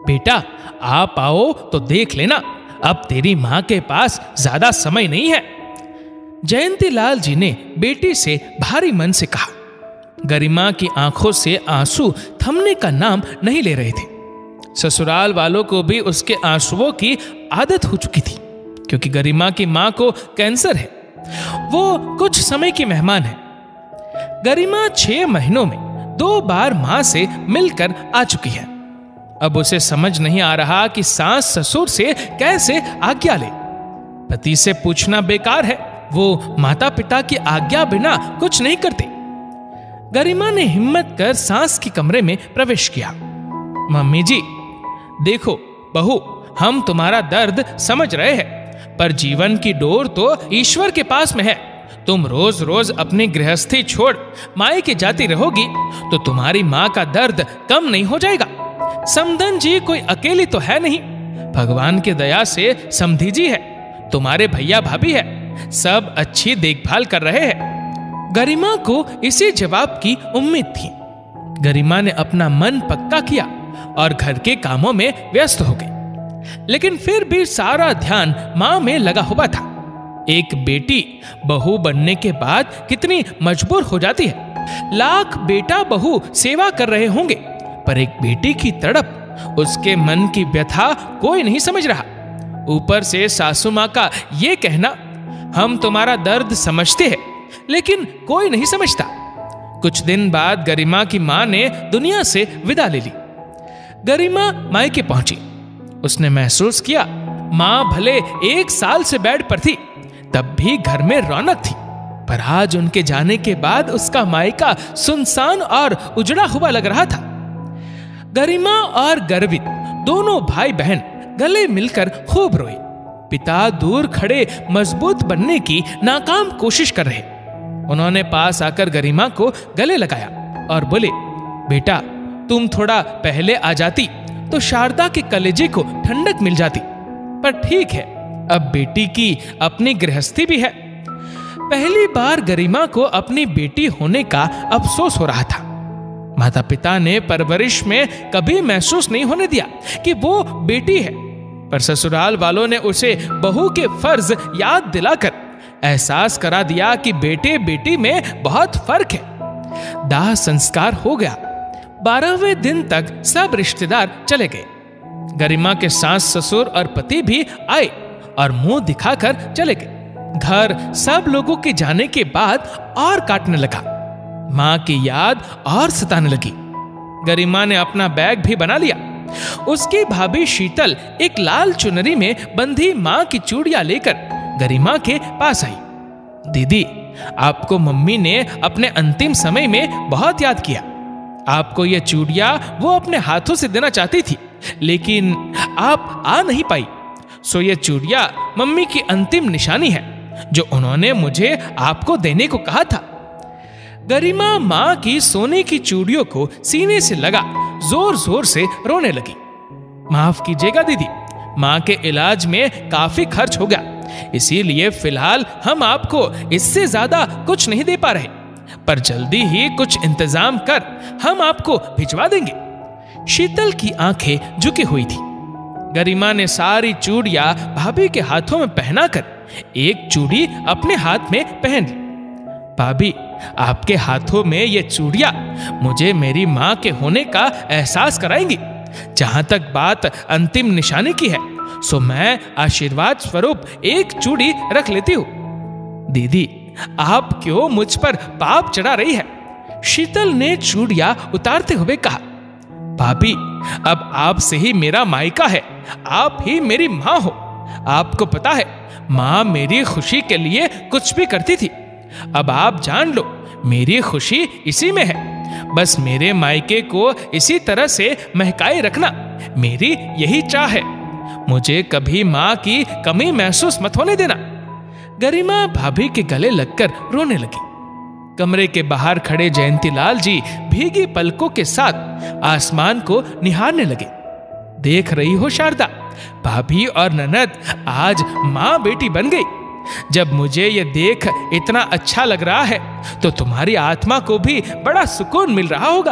बेटा आप आओ तो देख लेना, अब तेरी मां के पास ज्यादा समय नहीं है। जयंतीलाल जी ने बेटी से भारी मन से कहा। गरिमा की आंखों से आंसू थमने का नाम नहीं ले रहे थे। ससुराल वालों को भी उसके आंसुओं की आदत हो चुकी थी, क्योंकि गरिमा की मां को कैंसर है। वो कुछ समय की मेहमान है। गरिमा 6 महीनों में 2 बार मां से मिलकर आ चुकी है। अब उसे समझ नहीं आ रहा कि सास ससुर से कैसे आज्ञा ले। पति से पूछना बेकार है, वो माता पिता की आज्ञा बिना कुछ नहीं करते। गरिमा ने हिम्मत कर सास के कमरे में प्रवेश किया। मम्मी जी देखो बहू, हम तुम्हारा दर्द समझ रहे हैं, पर जीवन की डोर तो ईश्वर के पास में है। तुम रोज रोज अपनी गृहस्थी छोड़ मायके जाती रहोगी तो तुम्हारी माँ का दर्द कम नहीं हो जाएगा। समधन जी कोई अकेली तो है नहीं, भगवान की दया से समधी जी है, तुम्हारे भैया भाभी है, सब अच्छी देखभाल कर रहे हैं। गरिमा को इसी जवाब की उम्मीद थी। गरिमा ने अपना मन पक्का किया और घर के कामों में व्यस्त हो गई, लेकिन फिर भी सारा ध्यान मां में लगा हुआ था। एक बेटी बहू बनने के बाद कितनी मजबूर हो जाती है। लाख बेटा बहू सेवा कर रहे होंगे, पर एक बेटी की तड़प, उसके मन की व्यथा कोई नहीं समझ रहा। ऊपर से सासू मां का ये कहना, हम तुम्हारा दर्द समझते हैं लेकिन कोई नहीं समझता। कुछ दिन बाद गरिमा की मां ने दुनिया से विदा ले ली। गरिमा मायके पहुंची। उसने महसूस किया मां भले 1 साल से बेड पर थी, तब भी घर में रौनक थी, पर आज उनके जाने के बाद उसका मायका सुनसान और उजड़ा हुआ लग रहा था। गरिमा और गर्वित दोनों भाई बहन गले मिलकर खूब रोए। पिता दूर खड़े मजबूत बनने की नाकाम कोशिश कर रहे। उन्होंने पास आकर गरिमा को गले लगाया और बोले, बेटा तुम थोड़ा पहले आ जाती तो शारदा के कलेजे को ठंडक मिल जाती, पर ठीक है, अब बेटी की अपनी गृहस्थी भी है। पहली बार गरिमा को अपनी बेटी होने का अफसोस हो रहा था। माता पिता ने परवरिश में कभी महसूस नहीं होने दिया कि वो बेटी है, पर ससुराल वालों ने उसे बहू के फर्ज याद दिलाकर एहसास करा दिया कि बेटे बेटी में बहुत फर्क है। दाह संस्कार हो गया। 12वें दिन तक सब रिश्तेदार चले गए। गरिमा के सास ससुर और पति भी आए और मुंह दिखाकर चले गए। घर सब लोगों के जाने के बाद और काटने लगा। मां की याद और सताने लगी। गरिमा ने अपना बैग भी बना लिया। उसकी भाभी शीतल एक लाल चुनरी में बंधी मां की चूड़ियां लेकर गरिमा के पास आई। दीदी, आपको मम्मी ने अपने अंतिम समय में बहुत याद किया। आपको ये चूड़ियां वो अपने हाथों से देना चाहती थी, लेकिन आप आ नहीं पाई। सो ये चूड़ियां मम्मी की अंतिम निशानी है, जो उन्होंने मुझे आपको देने को कहा था। गरिमा मां की सोने की चूड़ियों को सीने से लगा जोर जोर से रोने लगी। माफ कीजिएगा दीदी, मां के इलाज में काफी खर्च हो गया, इसीलिए फिलहाल हम आपको इससे ज्यादा कुछ नहीं दे पा रहे, पर जल्दी ही कुछ इंतजाम कर हम आपको भिजवा देंगे। शीतल की आंखें झुकी हुई थी। गरिमा ने सारी चूड़ियां भाभी के हाथों में पहनाकर एक चूड़ी अपने हाथ में पहन ली। भाभी, आपके हाथों में ये चूड़ियां मुझे मेरी मां के होने का एहसास कराएंगी। जहां तक बात अंतिम निशानी की है, सो मैं आशीर्वाद स्वरूप एक चूड़ी रख लेती हूं। दीदी, आप क्यों मुझ पर पाप चढ़ा रही है? शीतल ने चूड़ियां उतारते हुए कहा। भाभी, अब आपसे ही मेरा मायका है, आप ही मेरी मां हो। आपको पता है, मां मेरी खुशी के लिए कुछ भी करती थी। अब आप जान लो, मेरी खुशी इसी में है। बस मेरे मायके को इसी तरह से महकाए रखना, मेरी यही चाह है। मुझे कभी मां की कमी महसूस मत होने देना। गरिमा भाभी के गले लगकर रोने लगी। कमरे के बाहर खड़े जयंतीलाल जी भीगी पलकों के साथ आसमान को निहारने लगे। देख रही हो शारदा, भाभी और ननद आज मां बेटी बन गई। जब मुझे ये देख इतना अच्छा लग रहा है, तो तुम्हारी आत्मा को भी बड़ा सुकून मिल रहा होगा।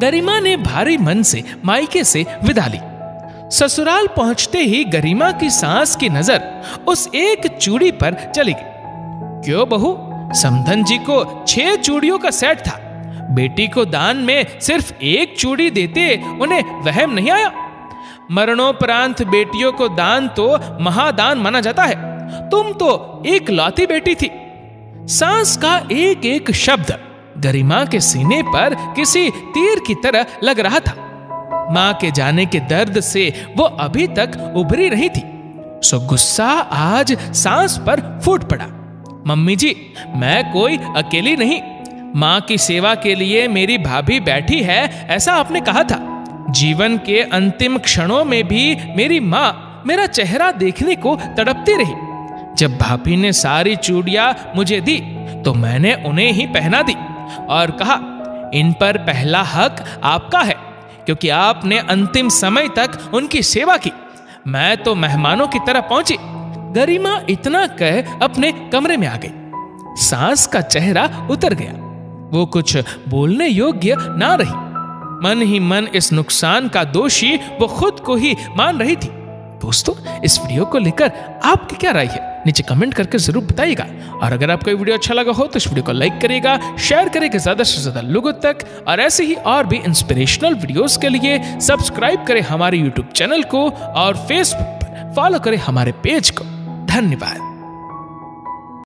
गरिमा ने भारी मन से मायके से विदा ली। ससुराल पहुंचते ही गरिमा की सास की नजर उस एक चूड़ी पर चली गई। क्यों बहू, समधन जी को 6 चूड़ियों का सेट था, बेटी को दान में सिर्फ 1 चूड़ी देते उन्हें वहम नहीं आया? मरणोपरांत बेटियों को दान तो महादान माना जाता है, तुम तो एक लौती बेटी थी। सास का एक एक शब्द गरिमा के सीने पर किसी तीर की तरह लग रहा था। मां के जाने के दर्द से वो अभी तक उभरी रही थी, सो गुस्सा आज सास पर फूट पड़ा। मम्मी जी, मैं कोई अकेली नहीं, मां की सेवा के लिए मेरी भाभी बैठी है, ऐसा आपने कहा था। जीवन के अंतिम क्षणों में भी मेरी मां मेरा चेहरा देखने को तड़पती रही। जब भाभी ने सारी चूड़ियां मुझे दी तो मैंने उन्हें ही पहना दी और कहा, इन पर पहला हक आपका है, क्योंकि आपने अंतिम समय तक उनकी सेवा की। मैं तो मेहमानों की तरह पहुंची। गरिमा इतना कह अपने कमरे में आ गई। सास का चेहरा उतर गया, वो कुछ बोलने योग्य ना रही। मन ही मन इस नुकसान का दोषी वो खुद को ही मान रही थी। दोस्तों, इस वीडियो को लेकर आपकी क्या राय है, नीचे कमेंट करके जरूर बताइएगा। और अगर आपको ये वीडियो अच्छा लगा हो तो इस वीडियो को लाइक करिएगा, शेयर करिएगा ज्यादा से ज्यादा लोगों तक, और ऐसे ही और भी इंस्पिरेशनल वीडियोस के लिए सब्सक्राइब करें हमारे यूट्यूब चैनल को और फेसबुक पर फॉलो करें हमारे पेज को। धन्यवाद।